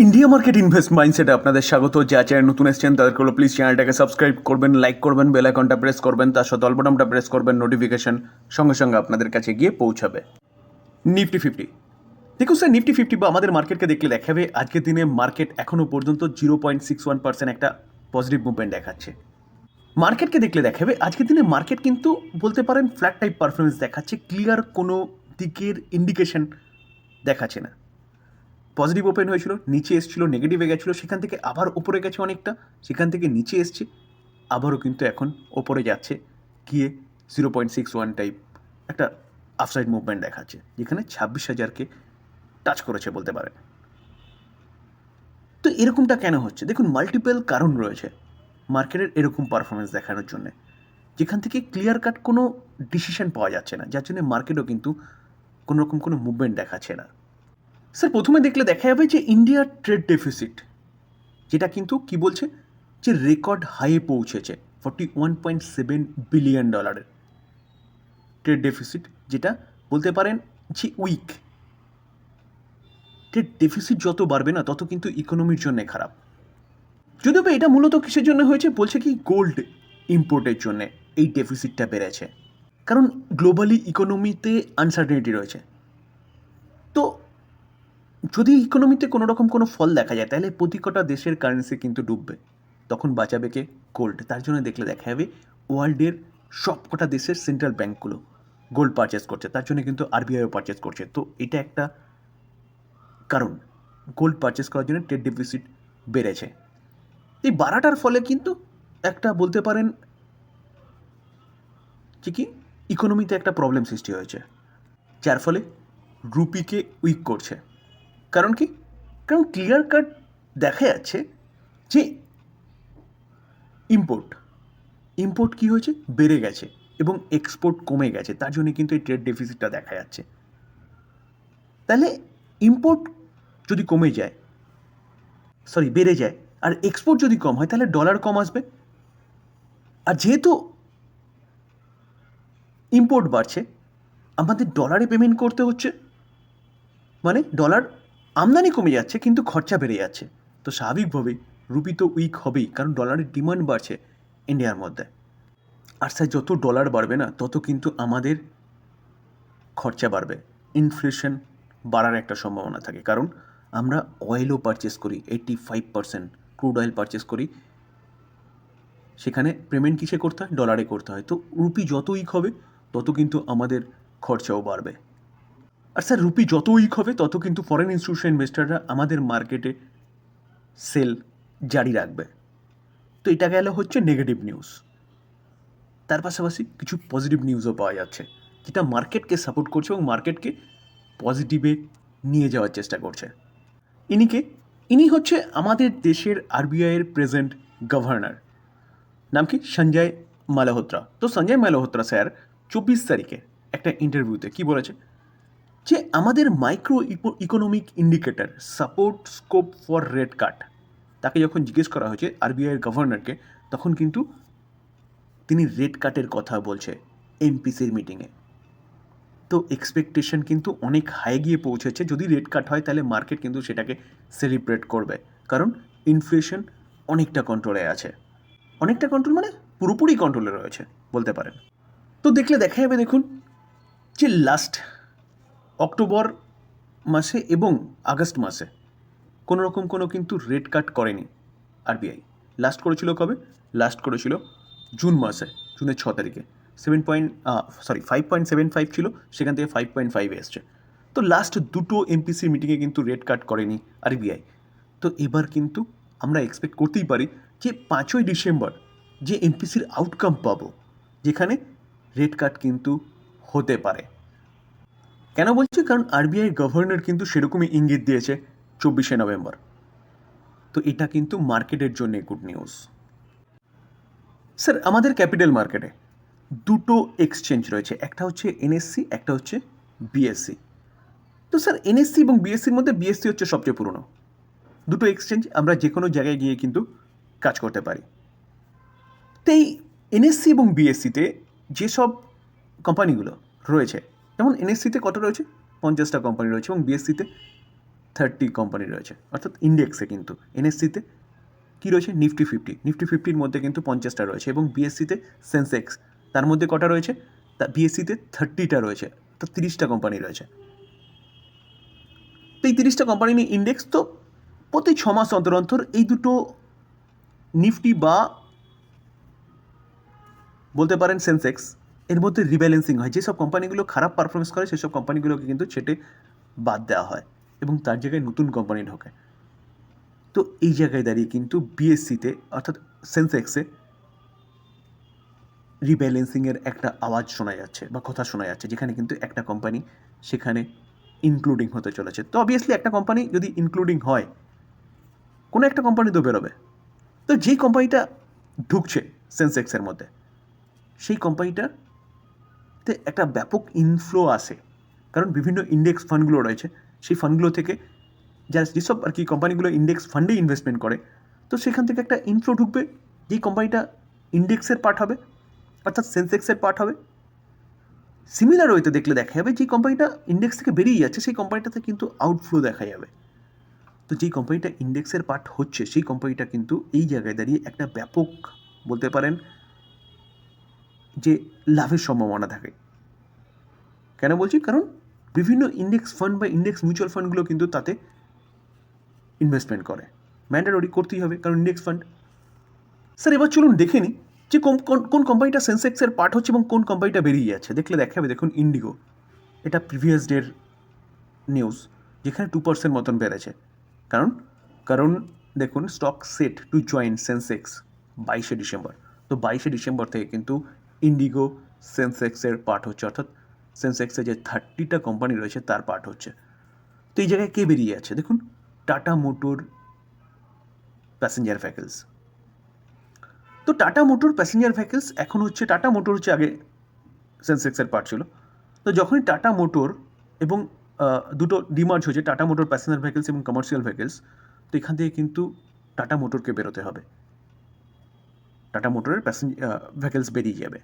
India market invest মাইন্ডসেটে আপনাদের স্বাগত। যা চ্যানেল নতুন এসেছেন তাদেরকে হলো প্লিজ চ্যানেলটাকে সাবস্ক্রাইব করবেন, লাইক করবেন, বেল আইকনটা প্রেস করবেন, তার সাথে অল বাটনটা প্রেস করবেন, নোটিফিকেশন সঙ্গে সঙ্গে আপনাদের কাছে গিয়ে পৌঁছাবে। নিফটি ফিফটি, দেখুন স্যার, নিফটি ফিফটি বা আমাদের মার্কেটকে দেখলে দেখাবে আজকের দিনে মার্কেট এখনও পর্যন্ত 0.61% একটা পজিটিভ মুভমেন্ট দেখাচ্ছে। মার্কেটকে দেখলে দেখাবে আজকের দিনে মার্কেট কিন্তু বলতে পারেন ফ্ল্যাট টাইপ পারফরমেন্স দেখাচ্ছে, ক্লিয়ার কোনো দিকের ইন্ডিকেশন দেখাচ্ছে না। পজিটিভ ওপেন হয়েছিল, নিচে এসেছিল, নেগেটিভে গেছিলো, সেখান থেকে আবার ওপরে গেছে অনেকটা, সেখান থেকে নিচে এসছে, আবারও কিন্তু এখন ওপরে যাচ্ছে, গিয়ে 0.61 টাইপ একটা আফসাইড মুভমেন্ট দেখাচ্ছে, যেখানে 26,000কে টাচ করেছে বলতে পারে। তো এরকমটা কেন হচ্ছে? দেখুন, মাল্টিপল কারণ রয়েছে মার্কেটের এরকম পারফরমেন্স দেখানোর জন্যে, যেখান থেকে ক্লিয়ার কাট কোনো ডিসিশন পাওয়া যাচ্ছে না, যার জন্য মার্কেটও কিন্তু কোনো রকম কোনো মুভমেন্ট দেখাচ্ছে না। স্যার, প্রথমে দেখলে দেখা যাবে যে ইন্ডিয়ার ট্রেড ডেফিসিট, যেটা কিন্তু কি বলছে যে রেকর্ড হাইয়ে পৌঁছেছে, $41.7 বিলিয়ন ট্রেড ডেফিসিট, যেটা বলতে পারেন যে উইক। ট্রেড ডেফিসিট যত বাড়বে না তত কিন্তু ইকোনমির জন্য খারাপ। যদিও বা এটা মূলত কিসের জন্য হয়েছে, বলছে কি গোল্ড ইম্পোর্টের জন্য এই ডেফিসিটটা বেড়েছে, কারণ গ্লোবালি ইকোনমিতে আনসার্টেনিটি রয়েছে। তো যদি ইকোনমিতে কোনো রকম কোনো ফল দেখা যায় তাহলে প্রতিকটা দেশের কারেন্সি কিন্তু ডুববে, তখন বাঁচাবে কে? গোল্ড। তার জন্য দেখলে দেখা যাবে ওয়ার্ল্ডের সবকটা দেশের সেন্ট্রাল ব্যাঙ্কগুলো গোল্ড পারচেস করছে, তার জন্য কিন্তু আরবিআইও পারচেস করছে। তো এটা একটা কারণ, গোল্ড পারচেস করার জন্য ট্রেড ডেফিসিট বেড়েছে। এই বাড়াটার ফলে কিন্তু একটা বলতে পারেন যে কি ইকোনমিতে একটা প্রবলেম সৃষ্টি হয়েছে, যার ফলে রুপিকে উইক করছে। কারণ কি? কারণ ক্লিয়ার কাট দেখা যাচ্ছে যে ইম্পোর্ট কী হয়েছে, বেড়ে গেছে, এবং এক্সপোর্ট কমে গেছে, তার জন্য কিন্তু এই ট্রেড ডেফিসিটটা দেখা যাচ্ছে। তাহলে ইম্পোর্ট যদি বেড়ে যায়, আর এক্সপোর্ট যদি কম হয়, তাহলে ডলার কম আসবে। আর যেহেতু ইম্পোর্ট বাড়ছে, আমাদের ডলারে পেমেন্ট করতে হচ্ছে, মানে ডলার আমদানি কমে যাচ্ছে কিন্তু খরচা বেড়ে যাচ্ছে। তো স্বাভাবিকভাবেই রুপি তো উইক হবেই, কারণ ডলারের ডিমান্ড বাড়ছে ইন্ডিয়ার মধ্যে। আর স্যার, যত ডলার বাড়বে না তত কিন্তু আমাদের খরচা বাড়বে, ইনফ্লেশন বাড়ার একটা সম্ভাবনা থাকে। কারণ আমরা অয়েলও পারচেস করি, 85% ক্রুড অয়েল পারচেস করি, সেখানে পেমেন্ট কিসে করতে হয়? ডলারে করতে হয়। তো রুপি যত উইক হবে তত কিন্তু আমাদের খরচাও বাড়বে। আর স্যার, রুপি যত উইক হবে তত কিন্তু ফরেন ইনস্টিটিউশন ইনভেস্টাররা আমাদের মার্কেটে সেল জারি রাখবে। তো এটা গেল হচ্ছে নেগেটিভ নিউজ। তার পাশাপাশি কিছু পজিটিভ নিউজও পাওয়া যাচ্ছে, যেটা মার্কেটকে সাপোর্ট করছে এবং মার্কেটকে পজিটিভে নিয়ে যাওয়ার চেষ্টা করছে। ইনি হচ্ছে আমাদের দেশের আরবিআইয়ের প্রেজেন্ট গভর্নর, নাম কি? সঞ্জয় মালহোত্রা। তো সঞ্জয় মালহোত্রা স্যার 24 তারিখে একটা ইন্টারভিউতে কি বলেছে, যে আমাদের micro economic indicator support scope for rate কাট, তাকে যখন জিজ্ঞেস করা হয়েছে আরবিআইয়ের গভর্নরকে, তখন কিন্তু তিনি রেট কাটের কথা বলছে এমপিসির মিটিংয়ে। তো এক্সপেকটেশন কিন্তু অনেক হাই গিয়ে পৌঁছেছে। যদি রেট কাট হয় তাহলে মার্কেট কিন্তু সেটাকে সেলিব্রেট করবে, কারণ ইনফ্লেশন অনেকটা কন্ট্রোলে আছে। অনেকটা কন্ট্রোল মানে পুরোপুরি কন্ট্রোলে রয়েছে বলতে পারেন। তো দেখলে দেখা যাবে, দেখুন যে লাস্ট অক্টোবর মাসে এবং আগস্ট মাসে কোনো রকম কোনো কিন্তু রেট কাট করেনি আরবিআই। লাস্ট করেছিল কবে? লাস্ট করেছিল জুন মাসে, জুনের 6 তারিখে। 5.75 ছিল, সেখান থেকে 5.5 এসছে। তো লাস্ট দুটো এমপিসি মিটিংয়ে কিন্তু রেট কাট করেনি আরবিআই। তো এবার কিন্তু আমরা এক্সপেক্ট করতেই পারি যে 5ই ডিসেম্বর যে এমপিসির আউটকাম পাবো, যেখানে রেট কাট কিন্তু হতে পারে। কেন বলছি? কারণ আরবিআই গভর্নর কিন্তু সেরকমই ইঙ্গিত দিয়েছে 24শে নভেম্বর। তো এটা কিন্তু মার্কেটের জন্য গুড নিউজ। স্যার, আমাদের ক্যাপিটাল মার্কেটে দুটো এক্সচেঞ্জ রয়েছে, একটা হচ্ছে এনএসসি, একটা হচ্ছে বিএসসি। তো স্যার, এনএসসি এবং বিএসসির মধ্যে বিএসসি হচ্ছে সবচেয়ে পুরনো। দুটো এক্সচেঞ্জ, আমরা যে কোনো জায়গায় গিয়ে কিন্তু কাজ করতে পারি। তো এই এনএসসি এবং বিএসসিতে যেসব কোম্পানিগুলো রয়েছে, যেমন এনএসসিতে কত রয়েছে? 50টা কোম্পানি রয়েছে, এবং বিএসসিতে 30 কোম্পানি রয়েছে, অর্থাৎ ইন্ডেক্সে কিন্তু এনএসসিতে কী রয়েছে, নিফটি ফিফটির মধ্যে কিন্তু 50টা রয়েছে, এবং বিএসসিতে সেন্সেক্স তার মধ্যে কটা রয়েছে, তা বিএসসিতে 30টা রয়েছে, তো 30টা কোম্পানি রয়েছে। তো এই 30টা কোম্পানি নিয়ে ইন্ডেক্স, তো প্রতি 6 মাস অন্তর অন্তর এই দুটো নিফটি বা বলতে পারেন সেন্সেক্স এর মধ্যে রিব্যালেন্সিং হয়। যেসব কোম্পানিগুলো খারাপ পারফরমেন্স করে সেসব কোম্পানিগুলোকে কিন্তু ছেটে বাদ দেওয়া হয় এবং তার জায়গায় নতুন কোম্পানি ঢোকে। তো এই জায়গায় দাঁড়িয়ে কিন্তু বিএসসিতে অর্থাৎ সেন্সেক্সে রিব্যালেন্সিংয়ের একটা আওয়াজ শোনা যাচ্ছে বা কথা শোনা যাচ্ছে, যেখানে কিন্তু একটা কোম্পানি সেখানে ইনক্লুডিং হতে চলেছে। তো অবভিয়াসলি একটা কোম্পানি যদি ইনক্লুডিং হয়, কোনো একটা কোম্পানি তো বেরোবে। তো যেই কোম্পানিটা ঢুকছে সেন্সেক্সের মধ্যে, সেই কোম্পানিটাতে একটা ব্যাপক ইনফ্লো আসে, কারণ বিভিন্ন ইন্ডেক্স ফান্ডগুলো রয়েছে, সেই ফান্ডগুলো থেকে যারা যেসব আর কি কোম্পানিগুলো ইন্ডেক্স ফান্ডে ইনভেস্টমেন্ট করে, তো সেখান থেকে একটা ইনফ্লো ঢুকবে, যেই কোম্পানিটা ইন্ডেক্সের পার্ট হবে অর্থাৎ সেন্সেক্সের পার্ট হবে। সিমিলার ওয়েতে দেখলে দেখা যাবে যে কোম্পানিটা ইন্ডেক্স থেকে বেরিয়ে যাচ্ছে সেই কোম্পানিটাতে কিন্তু আউটফ্লো দেখা যাবে। তো যেই কোম্পানিটা ইন্ডেক্সের পার্ট হচ্ছে সেই কোম্পানিটা কিন্তু এই জায়গায় দাঁড়িয়ে একটা ব্যাপক বলতে পারেন যে লাভের সম্ভাবনা থাকে। কেন বলছি, কারণ বিভিন্ন ইন্ডেক্স ফান্ড বা ইন্ডেক্স মিউচুয়াল ফান্ডগুলো কিন্তু তাতে ইনভেস্টমেন্ট করে, ম্যান্ডেটরি করতেই হবে কারণ ইন্ডেক্স ফান্ড। স্যার এবার চলুন দেখে নিই যে কোন কোম্পানিটা সেন্সেক্সের পার্ট হচ্ছে এবং কোন কোম্পানিটা বেরিয়ে যাচ্ছে। দেখলে দেখা যাবে, দেখুন ইন্ডিগো, এটা প্রিভিয়াস ডের নিউজ, যেখানে 2% মতন বেড়েছে। কারণ দেখুন stock set to join Sensex 22শে ডিসেম্বর। তো 22শে ডিসেম্বর থেকে কিন্তু ইন্ডিগো সেন্সেক্সের পার্ট হচ্ছে, অর্থাৎ সেন্সেক্সে যে 30টা কোম্পানি রয়েছে তার পার্ট হচ্ছে। তো এই জায়গায় কে বেরিয়ে যাচ্ছে দেখুন, টাটা মোটর প্যাসেঞ্জার ভেহিকলস। তো টাটা মোটর প্যাসেঞ্জার ভেহিকলস এখন হচ্ছে, টাটা মোটর হচ্ছে আগে সেন্সেক্সের পার্ট ছিল। তো যখনই টাটা মোটর এবং দুটো ডিমার্জ হয়েছে, টাটা মোটর প্যাসেঞ্জার ভেহিকলস এবং কমার্শিয়াল ভেহিকলস, তো এখান থেকে কিন্তু টাটা মোটরকে বেরোতে হবে, টাটা মোটরের ভেহিকলস বেরিয়ে যাবে।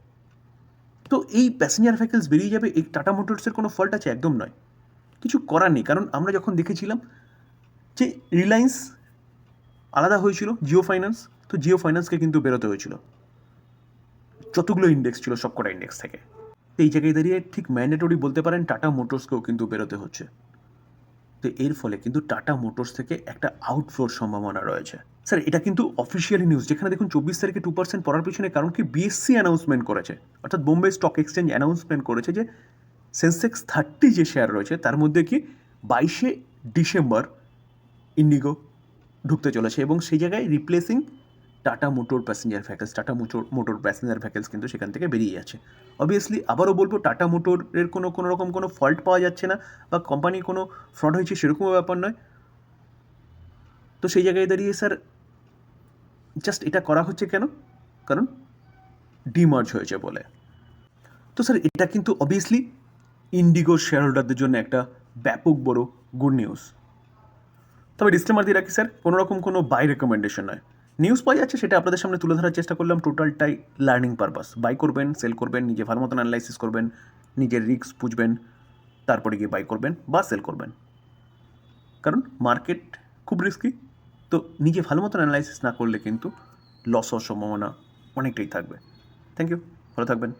তো এই প্যাসেঞ্জার ভেহিকলস বেরিয়ে যাবে, এই টাটা মোটরসের কোনো ফল্ট আছে? একদম নয়, কিছু করার নেই। কারণ আমরা যখন দেখেছিলাম যে রিলায়েন্স আলাদা হয়েছিল জিও ফাইন্যান্স, তো জিও ফাইন্যান্সকে কিন্তু বেরোতে হয়েছিল যতগুলো ইন্ডেক্স ছিল সবকটা ইন্ডেক্স থেকে। তো এই জায়গায় দাঁড়িয়ে ঠিক ম্যান্ডেটরি বলতে পারেন টাটা মোটরসকেও কিন্তু বেরোতে হচ্ছে। তো এর ফলে কিন্তু টাটা মোটরস থেকে একটা আউটফ্লোর সম্ভাবনা রয়েছে। স্যার এটা কিন্তু অফিসিয়ালি নিউজ, যেখানে দেখুন 24 তারিখে 2% পড়ার পিছনে কারণ কি, বিএসসি অ্যানাউন্সমেন্ট করেছে, অর্থাৎ বোম্বে স্টক এক্সচেঞ্জ অ্যানাউন্সমেন্ট করেছে যে সেন্সেক্স 30 যে শেয়ার রয়েছে তার মধ্যে কি 22শে ডিসেম্বর ইন্ডিগো ঢুকতে চলেছে, এবং সেই জায়গায় replacing tata motor passenger vehicles, tata motor passenger vehicles কিন্তু সেখান থেকে বেরিয়ে যাচ্ছে। অবভিয়াসলি আবারও বলবো, টাটা মোটরের কোনো রকম কোনো ফল্ট পাওয়া যাচ্ছে না বা কোম্পানি কোনো ফ্রড হয়েছে সেরকমও ব্যাপার নয়। তো সেই জায়গায় দাঁড়িয়ে স্যার জাস্ট এটা করা হচ্ছে কেন, কারণ ডিমার্জ হয়েছে বলে। তো স্যার এটা কিন্তু অবভিয়াসলি ইন্ডিগো শেয়ার হোল্ডারদের জন্য একটা ব্যাপক বড় গুড নিউজ। তবে ডিসক্লেমার দিয়ে রাখি স্যার, কোনোরকম কোনো বাই রেকমেন্ডেশন নয়, নিউজ পাওয়া যাচ্ছে সেটা আপনাদের সামনে তুলে ধরার চেষ্টা করলাম, টোটালটাই লার্নিং পারপাস। বাই করবেন, সেল করবেন, নিজে ভালো মতন অ্যানালাইসিস করবেন, নিজের রিস্ক বুঝবেন, তারপরে গিয়ে বাই করবেন বা সেল করবেন, কারণ মার্কেট খুব রিস্কি। তো নিজে ভালো মতন অ্যানালাইসিস না করলে কিন্তু লস হওয়ার সম্ভাবনা অনেকটাই থাকবে। থ্যাংক ইউ, ভালো থাকবেন।